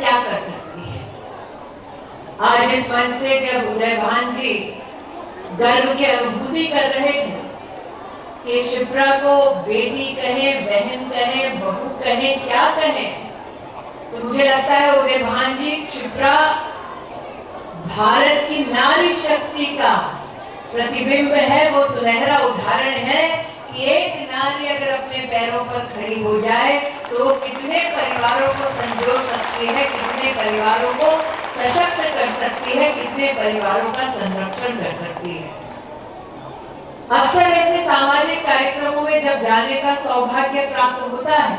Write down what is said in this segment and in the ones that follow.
क्या कर सकती है। आज इस मंच से जब उदयभान जी गर्व की अनुभूति कर रहे थे कि शिप्रा को बेटी कहें, बहन कहें, बहू कहें, क्या कहें, तो मुझे लगता है उदयभान जी शिप्रा भारत की नारी शक्ति का प्रतिबिंब है। वो सुनहरा उदाहरण है कि एक नारी अगर अपने पैरों पर खड़ी हो जाए तो कितने परिवारों को संजो सकती है, कितने परिवारों को सशक्त कर सकती है, कितने परिवारों का संरक्षण कर सकती है। अक्सर ऐसे सामाजिक कार्यक्रमों में जब जाने का सौभाग्य प्राप्त होता है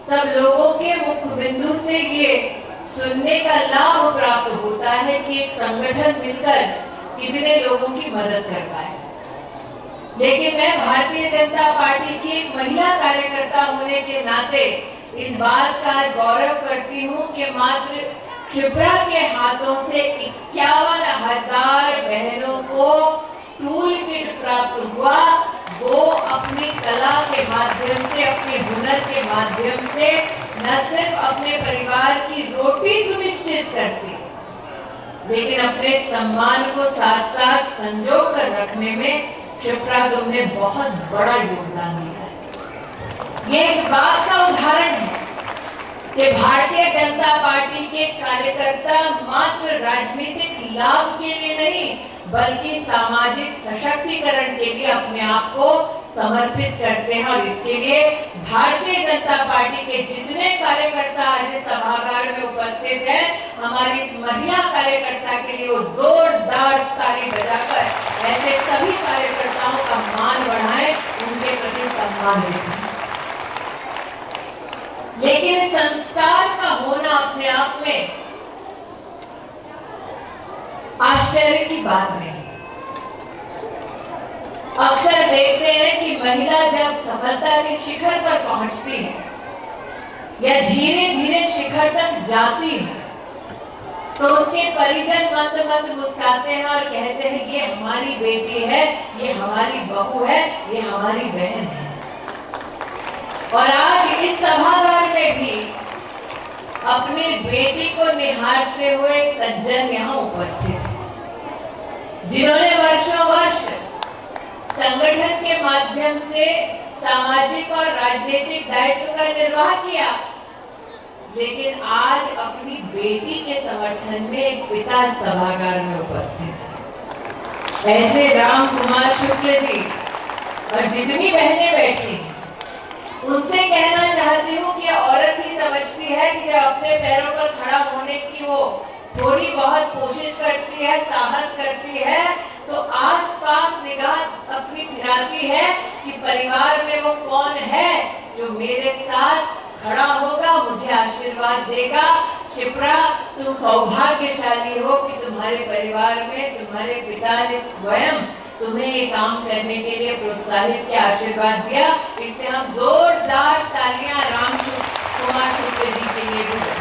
तब लोगों के मुख्य बिंदु से ये सुनने का लाभ प्राप्त होता है कि एक संगठन मिलकर कितने लोगों की मदद कर पाए। लेकिन मैं भारतीय जनता पार्टी की एक महिला कार्यकर्ता होने के नाते इस बात का गौरव करती हूँ कि मात्र शिप्रा के हाथों से 51,000 बहनों को टूल किट प्राप्त हुआ। वो अपनी कला के माध्यम से, अपने हुनर के माध्यम से न सिर्फ अपने परिवार की रोटी सुनिश्चित करती, लेकिन अपने सम्मान को साथ साथ संजो कर रखने में शिप्रा तुमने बहुत बड़ा योगदान दिया है। ये इस बात का उदाहरण है कि भारतीय जनता पार्टी के कार्यकर्ता मात्र राजनीतिक लाभ के लिए नहीं बल्कि सामाजिक सशक्तिकरण के लिए अपने आप को समर्पित करते हैं। और इसके लिए भारतीय जनता पार्टी के जितने कार्यकर्ता आज सभागार में उपस्थित हैं, हमारी इस महिला कार्यकर्ता के लिए वो जोरदार ताली बजाकर ऐसे सभी कार्यकर्ताओं का मान बढ़ाएं, उनके प्रति सम्मान दिखाएं। लेकिन संस्कार का होना अपने आप में आश्चर्य की बात नहीं। अक्सर देखते हैं कि महिला जब सफलता के शिखर पर पहुंचती है या धीरे धीरे शिखर तक जाती है तो उसके परिजन मंद मंद मुस्कुराते हैं और कहते हैं ये हमारी बेटी है, ये हमारी बहू है, ये हमारी बहन है। और आज इस सभागार में भी अपनी बेटी को निहारते हुए सज्जन यहाँ उपस्थित हैं, जिन्होंने वर्षों वर्ष संगठन के माध्यम से सामाजिक और राजनीतिक दायित्व का निर्वाह किया, लेकिन आज अपनी बेटी के समर्थन में एक पिता सभागार में उपस्थित है। ऐसे राम कुमार शुक्ल जी और जितनी बहनें बैठी हैं उनसे कहना चाहती हूँ कि औरत ही समझती है कि जब अपने पैरों पर खड़ा होने की वो थोड़ी बहुत कोशिश करती है, साहस करती है, तो आसपास निगाह अपनी फिराती है कि परिवार में वो कौन है जो मेरे साथ खड़ा होगा, मुझे आशीर्वाद देगा। शिप्रा, तुम सौभाग्यशाली हो कि तुम्हारे परिवार में तुम्हारे पिता ने स्वयं तुम्हें ये काम करने के लिए प्रोत्साहित किया, आशीर्वाद दिया। इससे हम जोरदार तालियां राम कुमार शुक्ल जी के लिए भी दें।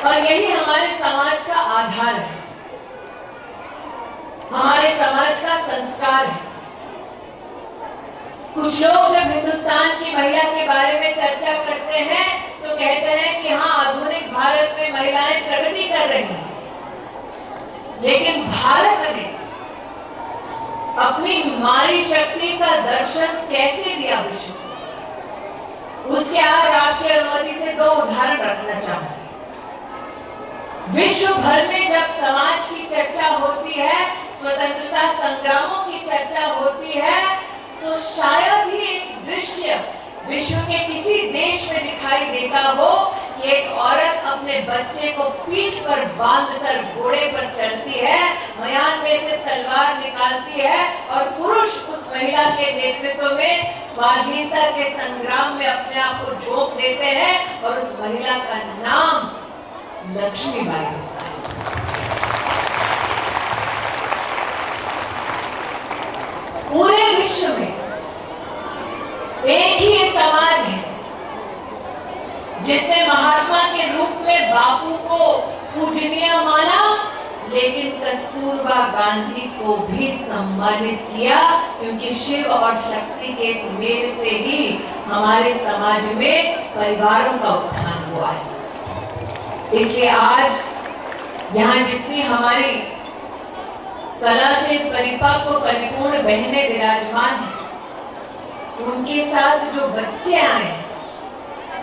और यही हमारे समाज का आधार है, हमारे समाज का संस्कार है। कुछ लोग जब हिंदुस्तान की महिला के बारे में चर्चा करते हैं तो कहते हैं कि हाँ, आधुनिक भारत में महिलाएं प्रगति कर रही हैं, लेकिन भारत ने अपनी नारी शक्ति का दर्शन कैसे दिया विश्व को, उसके आज आपकी अनुमति से दो उदाहरण रखना चाहूंगी। विश्व भर में जब समाज की चर्चा होती है, स्वतंत्रता संग्रामों की चर्चा होती है, तो शायद ही एक दृश्य विश्व के किसी देश में दिखाई देता हो कि एक औरत अपने बच्चे को पीठ पर बांधकर घोड़े पर चलती है, मयान में से तलवार निकालती है और पुरुष उस महिला के नेतृत्व में स्वाधीनता के संग्राम में अपने आप को झोंक देते हैं और उस महिला का नाम लक्ष्मीबाई होता है। पूरे विश्व में एक ही समाज है जिसने महात्मा के रूप में बापू को पूजनीय माना, लेकिन कस्तूरबा गांधी को भी सम्मानित किया, क्योंकि शिव और शक्ति के मेल से ही हमारे समाज में परिवारों का उत्थान हुआ है। इसलिए आज यहाँ जितनी हमारी कला से परिपक्व परिपूर्ण बहनें विराजमान हैं, उनके साथ जो बच्चे आए हैं,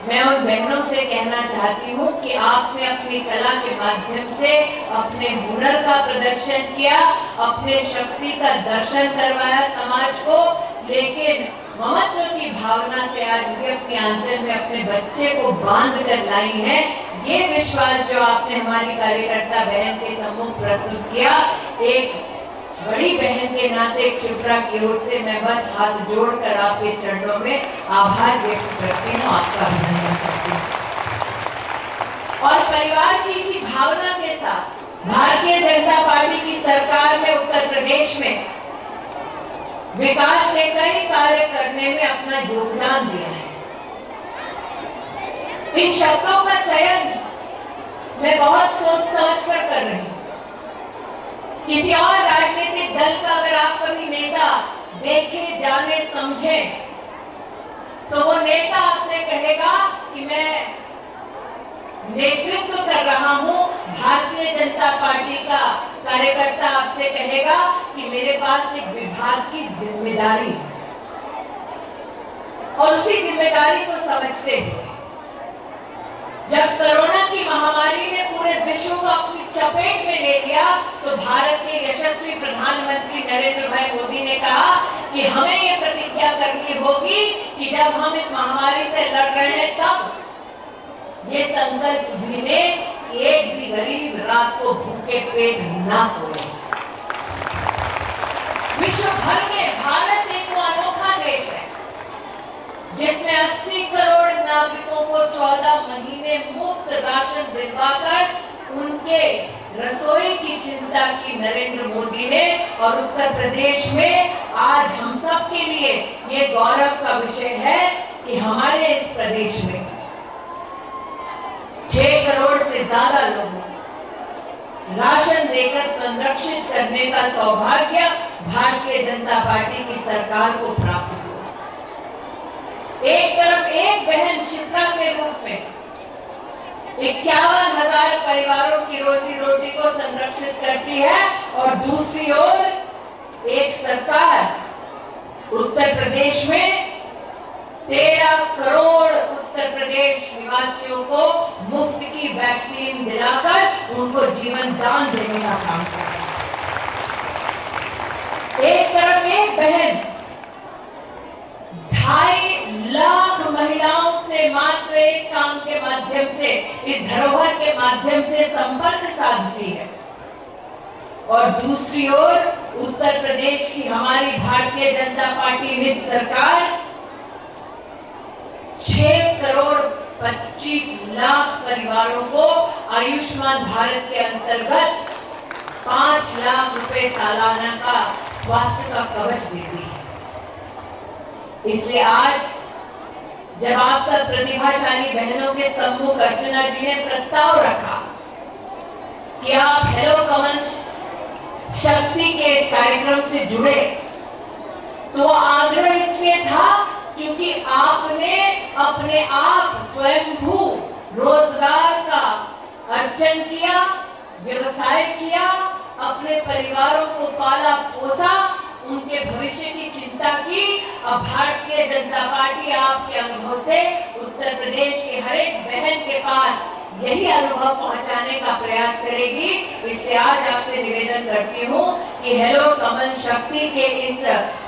मैं उन बहनों से कहना चाहती हूँ कि आपने अपनी कला के माध्यम से अपने हुनर का प्रदर्शन किया, अपने शक्ति का दर्शन करवाया समाज को, लेकिन ममत्व की भावना से आज भी अपने आंचल में अपने बच्चे को बांध कर लाई हैं। ये विश्वास जो आपने हमारी कार्यकर्ता बहन के सम्मुख प्रस्तुत किया, एक बड़ी बहन के नाते क्षिप्रा की ओर से मैं बस हाथ जोड़कर आपके चरणों में आभार व्यक्त करती हूँ, आपका अभिनंदन करती हूँ। और परिवार की इसी भावना के साथ भारतीय जनता पार्टी की सरकार ने उत्तर प्रदेश में विकास के कई कार्य करने में अपना योगदान दिया है। इन शब्दों का चयन मैं बहुत सोच समझ कर रही हूँ। किसी और राजनीतिक दल का अगर आप कभी नेता देखे, जाने, समझे, तो वो नेता आपसे कहेगा कि मैं नेतृत्व कर रहा हूं। भारतीय जनता पार्टी का कार्यकर्ता आपसे कहेगा कि मेरे पास एक विभाग की जिम्मेदारी है, और उसी जिम्मेदारी को समझते हुए जब कोरोना की महामारी ने पूरे विश्व को अपनी चपेट में ले लिया, तो भारत के यशस्वी प्रधानमंत्री नरेंद्र भाई मोदी ने कहा कि हमें ये प्रतिज्ञा करनी होगी कि जब हम इस महामारी से लड़ रहे हैं, तब ये संकल्प भी ले कि एक भी गरीब रात को भूखे पेट ना सोए। विश्व भर में भारत एक अनोखा देश है जिसमें 80 करोड़ नागरिकों को 14 महीने मुफ्त राशन दिलवाकर उनके रसोई की चिंता की नरेंद्र मोदी ने। और उत्तर प्रदेश में आज हम सब के लिए ये गौरव का विषय है कि हमारे इस प्रदेश में 6 करोड़ से ज्यादा लोगों को राशन देकर संरक्षित करने का सौभाग्य भारतीय जनता पार्टी की सरकार को प्राप्त हुआ। एक तरफ एक बहन चित्रा के रूप में 51,000 परिवारों की रोजी रोटी को संरक्षित करती है, और दूसरी ओर एक सरकार उत्तर प्रदेश में 13 करोड़ उत्तर प्रदेश निवासियों को मुफ्त की वैक्सीन दिलाकर उनको जीवन दान देने का काम कर रही है। एक तरफ एक बहन 2.5 लाख महिलाओं से मात्र एक काम के माध्यम से, इस धरोहर के माध्यम से संपर्क साधती है, और दूसरी ओर उत्तर प्रदेश की हमारी भारतीय जनता पार्टी नित सरकार 6 करोड़ 25 लाख परिवारों को आयुष्मान भारत के अंतर्गत 5 लाख रुपए सालाना का स्वास्थ्य का कवच देती है। इसलिए आज जब आप सब प्रतिभाशाली बहनों के सम्मुख अर्चना जी ने प्रस्ताव रखा कि आप हेलो कमल शक्ति के इस कार्यक्रम से जुड़े, तो आग्रह इसलिए था क्योंकि आपने अपने आप स्वयंभू रोजगार का अर्जन किया, व्यवसाय किया, अपने परिवारों को पाला पोसा, उनके भविष्य की चिंता की। अब भारतीय जनता पार्टी आपके अनुभव से उत्तर प्रदेश के हर एक बहन के पास यही अनुभव पहुंचाने का प्रयास करेगी। इसलिए आज आपसे निवेदन करती हूं कि हेलो कमल शक्ति के इस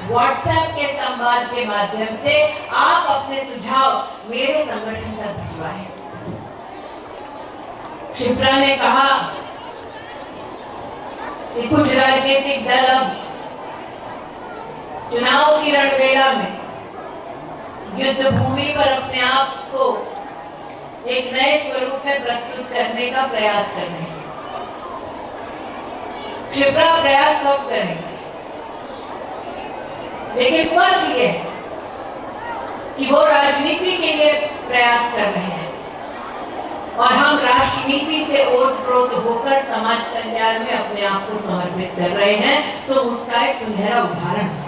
व्हाट्सएप के संवाद के माध्यम से आप अपने सुझाव मेरे संगठन तक भिजवाएं। क्षिप्रा ने कहा कि कुछ राजनीतिक दल अब चुनाव की रणवेला में युद्ध भूमि पर अपने आप को एक नए स्वरूप में प्रस्तुत करने का प्रयास कर रहे हैं। क्षिप्रा प्रयास सब करेंगे, लेकिन फर्क ये है कि वो राजनीति के लिए प्रयास कर रहे हैं और हम राष्ट्रनीति से ओतप्रोत होकर समाज कल्याण में अपने आप को समर्पित कर रहे हैं, तो उसका एक सुनहरा उदाहरण है।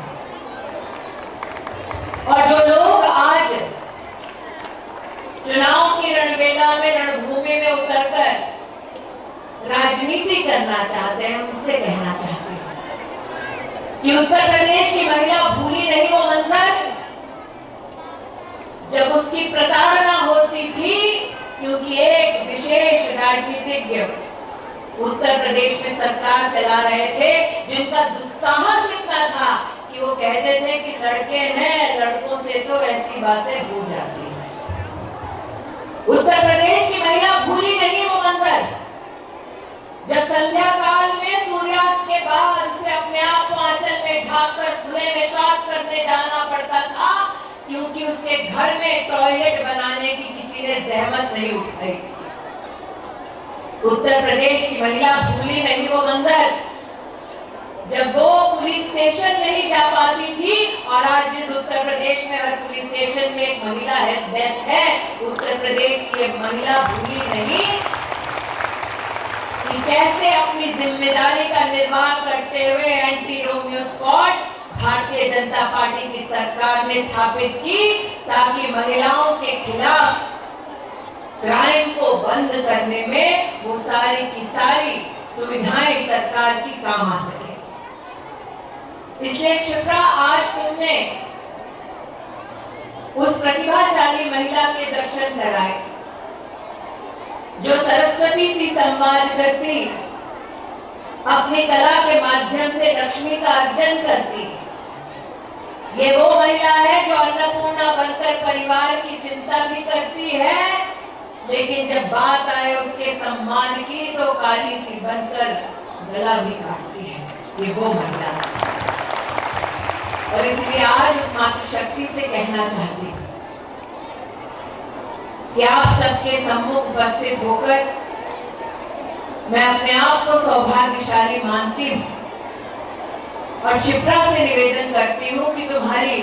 और जो लोग आज चुनाव की रणवेला में, रणभूमि में उतरकर राजनीति करना चाहते हैं, उनसे कहना चाहते हैं कि उत्तर प्रदेश की महिला भूली नहीं वो मंजर जब उसकी प्रताड़ना होती थी, क्योंकि एक विशेष राजनीतिज्ञ उत्तर प्रदेश में सरकार चला रहे थे, जिनका दुस्साहस इतना था कि वो कहते थे कि लड़के हैं, लड़कों से तो ऐसी बातें हो जाती हैं। उत्तर प्रदेश की महिला भूली नहीं वो मंजर जब संध्या काल में सूर्यास्त के बाद उसे अपने आप को आंचल में ढाककर खुले में शौच करने जाना पड़ता था, क्योंकि उसके घर में टॉयलेट बनाने की किसी ने जहमत नहीं उठाई। उत्तर प्रदेश की महिला भूली नहीं वो मंजर जब वो पुलिस स्टेशन नहीं जा पाती थी, और आज जिस उत्तर प्रदेश में हर पुलिस स्टेशन में एक महिला हेल्प डेस्क है, उत्तर प्रदेश की महिला भूली नहीं कि कैसे अपनी जिम्मेदारी का निर्वाह करते हुए anti Romeo squad Bharatiya Janata party की सरकार ने स्थापित की, ताकि महिलाओं के खिलाफ क्राइम को बंद करने में वो सारी की सारी सुविधाएं सरकार की काम आ सके। इसलिए शिप्रा, आज तुमने उस प्रतिभाशाली महिला के दर्शन कराए जो सरस्वती सी संवाद करती, अपनी कला के माध्यम से लक्ष्मी का अर्जन करती। ये वो महिला है जो अन्नपूर्णा बनकर परिवार की चिंता भी करती है, लेकिन जब बात आए उसके सम्मान की तो काली सी बनकर गला भी काटती है। ये वो महिला है। और इसलिए आज उस मातृशक्ति से कहना चाहती हूँ कि आप सबके सम्मुख उपस्थित होकर मैं अपने आप को सौभाग्यशाली मानती हूँ और शिप्रा से निवेदन करती हूँ कि तुम्हारी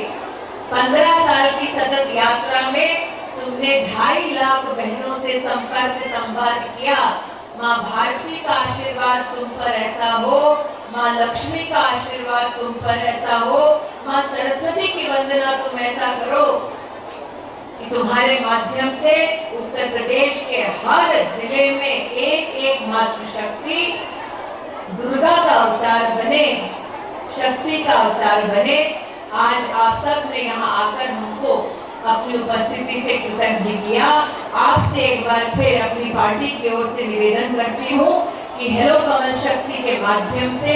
15 साल की सतत यात्रा में तुमने 2.5 लाख बहनों से संपर्क संवाद किया। माँ भारती का आशीर्वाद तुम पर ऐसा हो, माँ लक्ष्मी का आशीर्वाद तुम पर ऐसा हो, माँ सरस्वती की वंदना तुम ऐसा करो कि तुम्हारे माध्यम से उत्तर प्रदेश के हर जिले में एक एक मातृशक्ति दुर्गा का अवतार बने, शक्ति का अवतार बने। आज आप सब ने यहाँ आकर हमको अपनी उपस्थिति से कृतज्ञ किया। आपसे एक बार फिर अपनी पार्टी की ओर से निवेदन करती हूँ कि हेलो कमल शक्ति के माध्यम से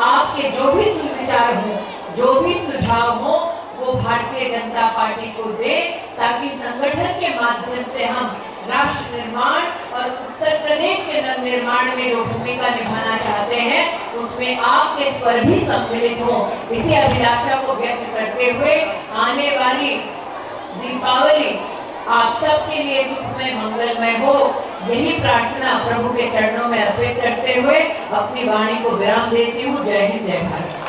आपके जो भी सुविचार हो, जो भी सुझाव हो, वो भारतीय जनता पार्टी को दे, ताकि संगठन के माध्यम से हम राष्ट्र निर्माण और उत्तर प्रदेश के नव निर्माण में जो भूमिका निभाना चाहते हैं उसमें आपके स्वर भी सम्मिलित हों। इसी अभिलाषा को व्यक्त करते हुए आने वाली दीपावली आप सबके लिए सुखमय मंगलमय हो, यही प्रार्थना प्रभु के चरणों में अर्पित करते हुए अपनी वाणी को विराम देती हूँ। जय हिंद, जय भारत।